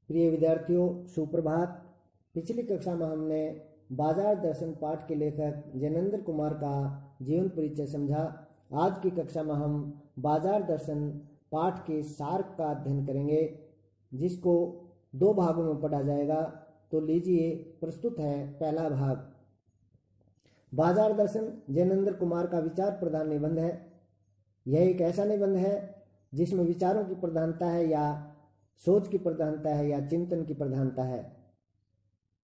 प्रिय विद्यार्थियों, सुप्रभात। पिछली कक्षा में हमने बाजार दर्शन पाठ के लेखक जैनेंद्र कुमार का जीवन परिचय समझा। आज की कक्षा में हम बाजार दर्शन पाठ के सार का अध्ययन करेंगे, जिसको दो भागों में पढ़ा जाएगा। तो लीजिए, प्रस्तुत है पहला भाग। बाजार दर्शन जैनेंद्र कुमार का विचार प्रधान निबंध है। यह एक ऐसा निबंध है जिसमें विचारों की प्रधानता है या सोच की प्रधानता है या चिंतन की प्रधानता है।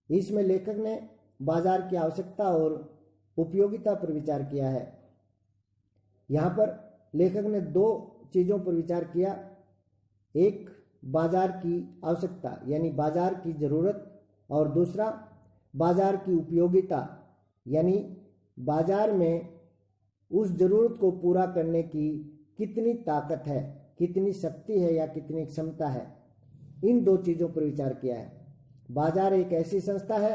इसमें लेखक ने बाजार की आवश्यकता और उपयोगिता पर विचार किया है। यहाँ पर लेखक ने दो चीज़ों पर विचार किया। एक, बाजार की आवश्यकता यानी बाजार की ज़रूरत, और दूसरा बाजार की उपयोगिता यानी बाजार में उस ज़रूरत को पूरा करने की कितनी ताकत है, कितनी शक्ति है या कितनी क्षमता है। इन दो चीज़ों पर विचार किया है। बाजार एक ऐसी संस्था है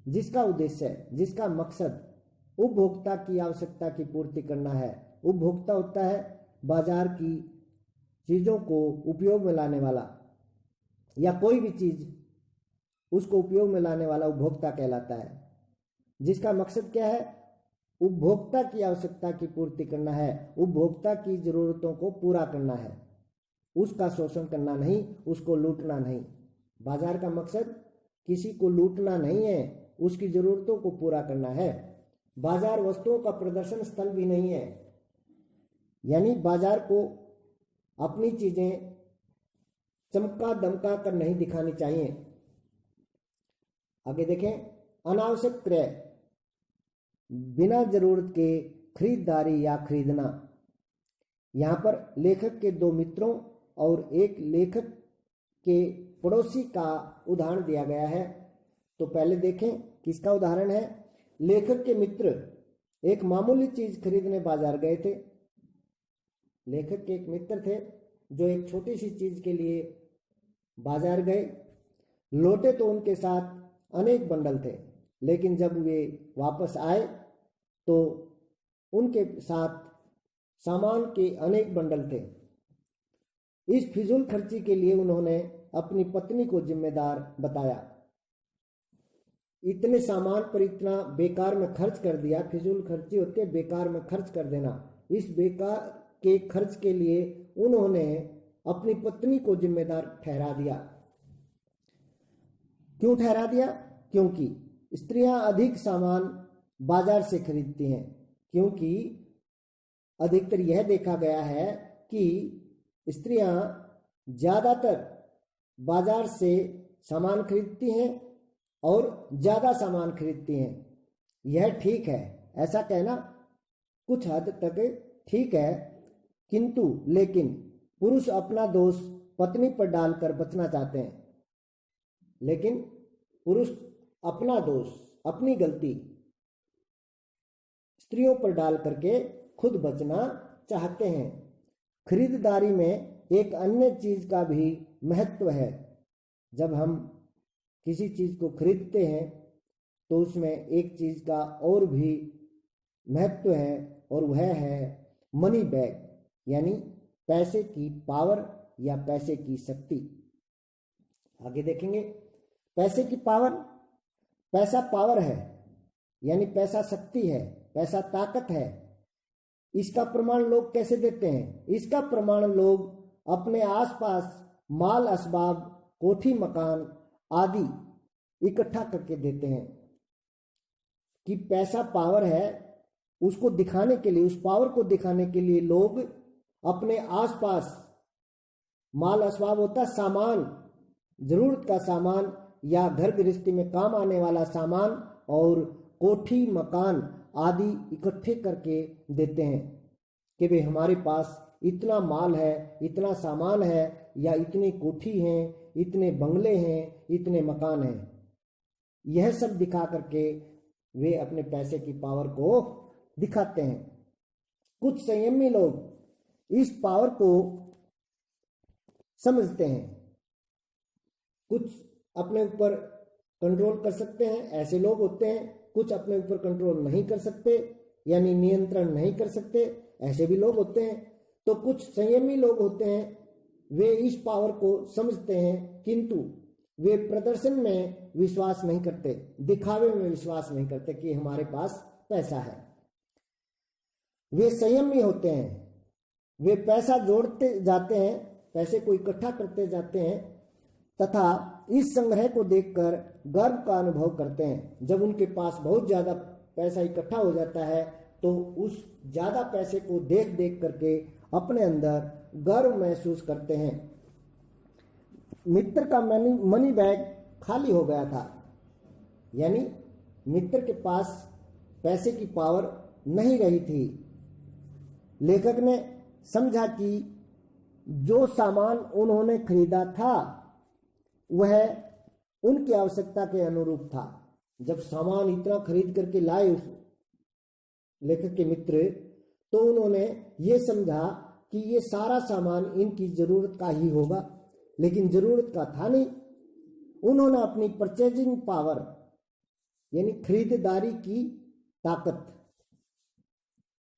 जिसका उद्देश्य है, जिसका मकसद उपभोक्ता की आवश्यकता की पूर्ति करना है। उपभोक्ता होता है बाजार की चीज़ों को उपयोग में लाने वाला, या कोई भी चीज़ उसको उपयोग में लाने वाला उपभोक्ता कहलाता है। जिसका मकसद क्या है? उपभोक्ता की आवश्यकता की पूर्ति करना है, उपभोक्ता की ज़रूरतों को पूरा करना है, उसका शोषण करना नहीं, उसको लूटना नहीं। बाजार का मकसद किसी को लूटना नहीं है, उसकी ज़रूरतों को पूरा करना है। बाजार वस्तुओं का प्रदर्शन स्थल भी नहीं है, यानी बाजार को अपनी चीज़ें चमका दमका कर नहीं दिखानी चाहिए। आगे देखें, अनावश्यक क्रय, बिना जरूरत के खरीदारी या खरीदना। यहाँ पर लेखक के दो मित्रों और एक लेखक के पड़ोसी का उदाहरण दिया गया है। तो पहले देखें किसका उदाहरण है। लेखक के मित्र एक मामूली चीज खरीदने बाजार गए थे। लेखक के एक मित्र थे जो एक छोटी सी चीज के लिए बाजार गए। लौटे तो उनके साथ अनेक बंडल थे, लेकिन जब वे वापस आए तो उनके साथ सामान के अनेक बंडल थे। इस फिजूल खर्ची के लिए उन्होंने अपनी पत्नी को जिम्मेदार बताया। इतने सामान पर इतना बेकार में खर्च कर दिया। फिजूल खर्ची होती है बेकार में खर्च कर देना। इस बेकार के खर्च के लिए उन्होंने अपनी पत्नी को जिम्मेदार ठहरा दिया। क्यों ठहरा दिया? क्योंकि स्त्रियां अधिक सामान बाजार से खरीदती हैं। क्योंकि अधिकतर यह देखा गया है कि स्त्रियां ज़्यादातर बाजार से सामान खरीदती हैं और ज़्यादा सामान खरीदती हैं। यह ठीक है, ऐसा कहना कुछ हद तक ठीक है, किंतु लेकिन पुरुष अपना दोष पत्नी पर डालकर बचना चाहते हैं। लेकिन पुरुष अपना दोष, अपनी गलती स्त्रियों पर डाल करके खुद बचना चाहते हैं। खरीदारी में एक अन्य चीज का भी महत्व है। जब हम किसी चीज को खरीदते हैं तो उसमें एक चीज का और भी महत्व है, और वह है मनी बैग, यानी पैसे की पावर या पैसे की शक्ति। आगे देखेंगे, पैसे की पावर, पैसा पावर है यानी पैसा शक्ति है, पैसा ताकत है। इसका प्रमाण लोग कैसे देते हैं? इसका प्रमाण लोग अपने आसपास माल असबाब, कोठी मकान आदि इकट्ठा करके देते हैं कि पैसा पावर है। उसको दिखाने के लिए, उस पावर को दिखाने के लिए लोग अपने आसपास माल असबाब होता है सामान, जरूरत का सामान या घर गृहस्थी में काम आने वाला सामान, और कोठी मकान आदि इकट्ठे करके देते हैं कि भाई हमारे पास इतना माल है, इतना सामान है, या इतनी कोठी हैं, इतने बंगले हैं, इतने मकान हैं। यह सब दिखा करके वे अपने पैसे की पावर को दिखाते हैं। कुछ संयमी लोग इस पावर को समझते हैं, कुछ अपने ऊपर कंट्रोल कर सकते हैं, ऐसे लोग होते हैं। कुछ अपने ऊपर कंट्रोल नहीं कर सकते, यानी नियंत्रण नहीं कर सकते, ऐसे भी लोग होते हैं। तो कुछ संयमी लोग होते हैं वे इस पावर को समझते हैं, किंतु वे प्रदर्शन में विश्वास नहीं करते, दिखावे में विश्वास नहीं करते कि हमारे पास पैसा है। वे संयमी होते हैं, वे पैसा जोड़ते जाते हैं, पैसे को इकट्ठा करते जाते हैं तथा इस संग्रह को देखकर गर्व का अनुभव करते हैं। जब उनके पास बहुत ज्यादा पैसा इकट्ठा हो जाता है तो उस ज्यादा पैसे को देख देख करके अपने अंदर गर्व महसूस करते हैं। मित्र का मनी बैग खाली हो गया था, यानी मित्र के पास पैसे की पावर नहीं रही थी। लेखक ने समझा कि जो सामान उन्होंने खरीदा था वह उनकी आवश्यकता के अनुरूप था। जब सामान इतना खरीद करके लाए उस लेखक के मित्र, तो उन्होंने ये समझा कि ये सारा सामान इनकी जरूरत का ही होगा, लेकिन जरूरत का था नहीं। उन्होंने अपनी परचेजिंग पावर यानी खरीदारी की ताकत,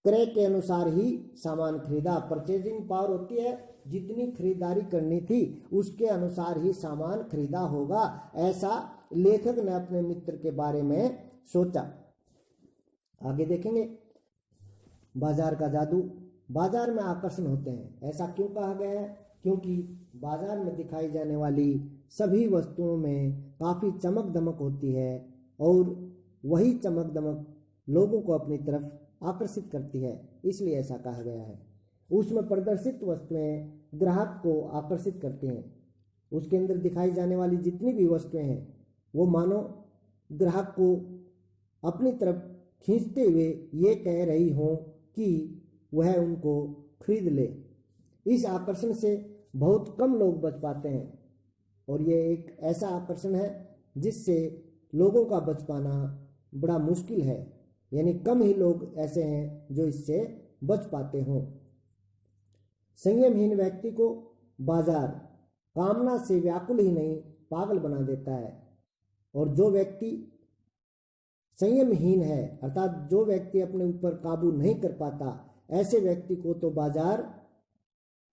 क्रय के अनुसार ही सामान खरीदा। परचेजिंग पावर होती है जितनी खरीदारी करनी थी उसके अनुसार ही सामान खरीदा होगा, ऐसा लेखक ने अपने मित्र के बारे में सोचा। आगे देखेंगे बाजार का जादू। बाजार में आकर्षण होते हैं, ऐसा क्यों कहा गया है? क्योंकि बाजार में दिखाई जाने वाली सभी वस्तुओं में काफी चमक दमक होती है और वही चमक दमक लोगों को अपनी तरफ आकर्षित करती है, इसलिए ऐसा कहा गया है। उसमें प्रदर्शित वस्तुएं ग्राहक को आकर्षित करती हैं। उसके अंदर दिखाई जाने वाली जितनी भी वस्तुएं हैं वो मानो ग्राहक को अपनी तरफ खींचते हुए ये कह रही हों कि वह उनको खरीद ले। इस आकर्षण से बहुत कम लोग बच पाते हैं और ये एक ऐसा आकर्षण है जिससे लोगों का बच पाना बड़ा मुश्किल है, यानी कम ही लोग ऐसे हैं जो इससे बच पाते हों। संयमहीन व्यक्ति को बाजार कामना से व्याकुल ही नहीं पागल बना देता है, और जो व्यक्ति संयमहीन है अर्थात जो व्यक्ति अपने ऊपर काबू नहीं कर पाता, ऐसे व्यक्ति को तो बाजार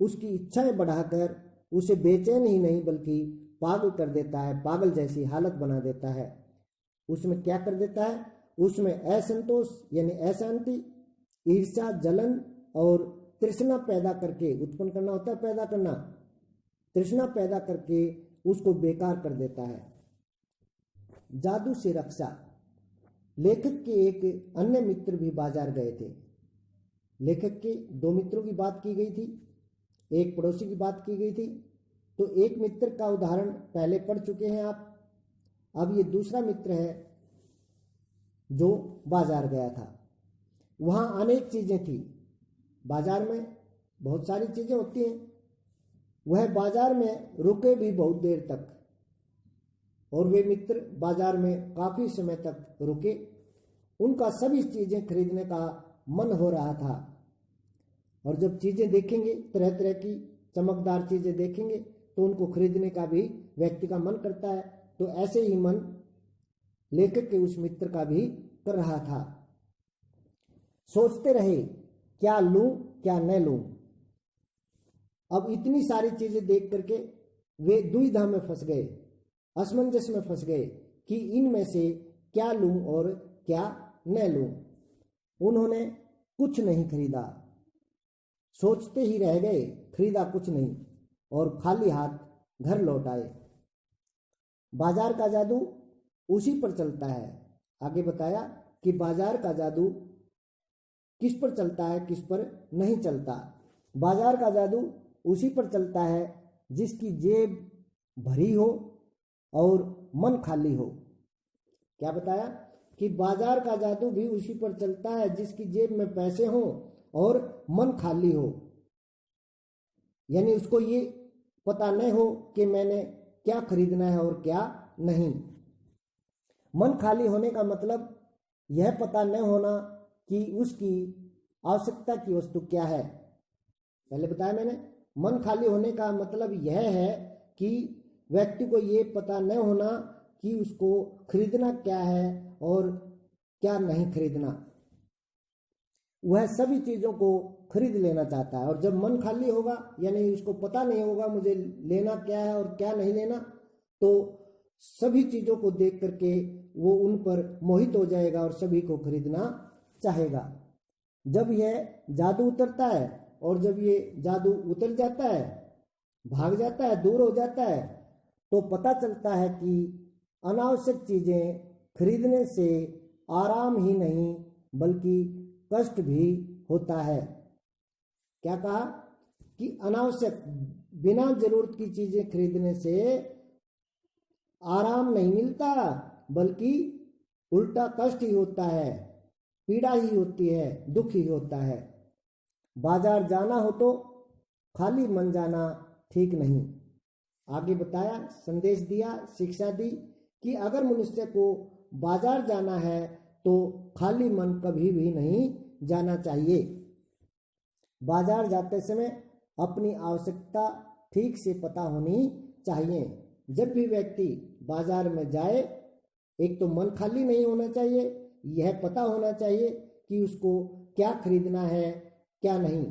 उसकी इच्छाएं बढ़ाकर उसे बेचैन ही नहीं बल्कि पागल कर देता है, पागल जैसी हालत बना देता है। उसमें क्या कर देता है? उसमें असंतोष यानी अशांति, ईर्ष्या, जलन और तृष्णा पैदा करके, उत्पन्न करना होता है पैदा करना, तृष्णा पैदा करके उसको बेकार कर देता है। जादू से रक्षा। लेखक के एक अन्य मित्र भी बाजार गए थे। लेखक के दो मित्रों की बात की गई थी, एक पड़ोसी की बात की गई थी। तो एक मित्र का उदाहरण पहले पढ़ चुके हैं आप। अब ये दूसरा मित्र है जो बाजार गया था। वहां अनेक चीजें थी, बाजार में बहुत सारी चीजें होती हैं। वह बाजार में रुके भी बहुत देर तक, और वे मित्र बाजार में काफी समय तक रुके। उनका सभी चीजें खरीदने का मन हो रहा था, और जब चीजें देखेंगे, तरह तरह की चमकदार चीजें देखेंगे तो उनको खरीदने का भी व्यक्ति का मन करता है। तो ऐसे ही मन लेखक के उस मित्र का भी कर रहा था। सोचते रहे क्या लूं क्या न लूं। अब इतनी सारी चीजें देख करके वे दुविधा में फंस गए, असमंजस में फंस गए कि इनमें से क्या लूं और क्या न लूं। उन्होंने कुछ नहीं खरीदा, सोचते ही रह गए, खरीदा कुछ नहीं और खाली हाथ घर लौट आए। बाजार का जादू उसी पर चलता है। आगे बताया कि बाजार का जादू किस पर चलता है, किस पर नहीं चलता। बाजार का जादू उसी पर चलता है जिसकी जेब भरी हो और मन खाली हो। क्या बताया कि बाजार का जादू भी उसी पर चलता है जिसकी जेब में पैसे हो और मन खाली हो, यानी उसको ये पता नहीं हो कि मैंने क्या खरीदना है और क्या नहीं। मन खाली होने का मतलब यह पता न होना कि उसकी आवश्यकता की वस्तु क्या है। पहले बताया मैंने, मन खाली होने का मतलब यह है कि व्यक्ति को ये पता न होना कि उसको खरीदना क्या है और क्या नहीं खरीदना। वह सभी चीज़ों को खरीद लेना चाहता है। और जब मन खाली होगा, यानी उसको पता नहीं होगा मुझे लेना क्या है और क्या नहीं लेना, तो सभी चीज़ों को देख करके वो उन पर मोहित हो जाएगा और सभी को खरीदना चाहेगा। जब यह जादू उतरता है और जब ये जादू उतर जाता है, भाग जाता है, दूर हो जाता है, तो पता चलता है कि अनावश्यक चीज़ें खरीदने से आराम ही नहीं बल्कि कष्ट भी होता है। क्या कहा कि अनावश्यक बिना जरूरत की चीज़ें खरीदने से आराम नहीं मिलता बल्कि उल्टा कष्ट ही होता है, पीड़ा ही होती है, दुख ही होता है। बाजार जाना हो तो खाली मन जाना ठीक नहीं। आगे बताया, संदेश दिया, शिक्षा दी कि अगर मनुष्य को बाजार जाना है तो खाली मन कभी भी नहीं जाना चाहिए। बाजार जाते समय अपनी आवश्यकता ठीक से पता होनी चाहिए। जब भी व्यक्ति बाजार में जाए, एक तो मन खाली नहीं होना चाहिए, यह पता होना चाहिए कि उसको क्या खरीदना है क्या नहीं,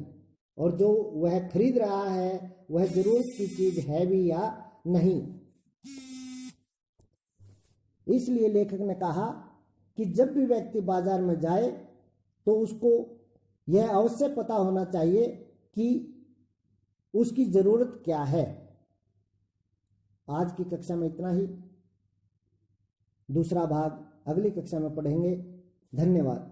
और जो वह खरीद रहा है वह जरूरत की चीज है भी या नहीं। इसलिए लेखक ने कहा कि जब भी व्यक्ति बाजार में जाए तो उसको यह अवश्य पता होना चाहिए कि उसकी जरूरत क्या है। आज की कक्षा में इतना ही। दूसरा भाग अगली कक्षा में पढ़ेंगे। धन्यवाद।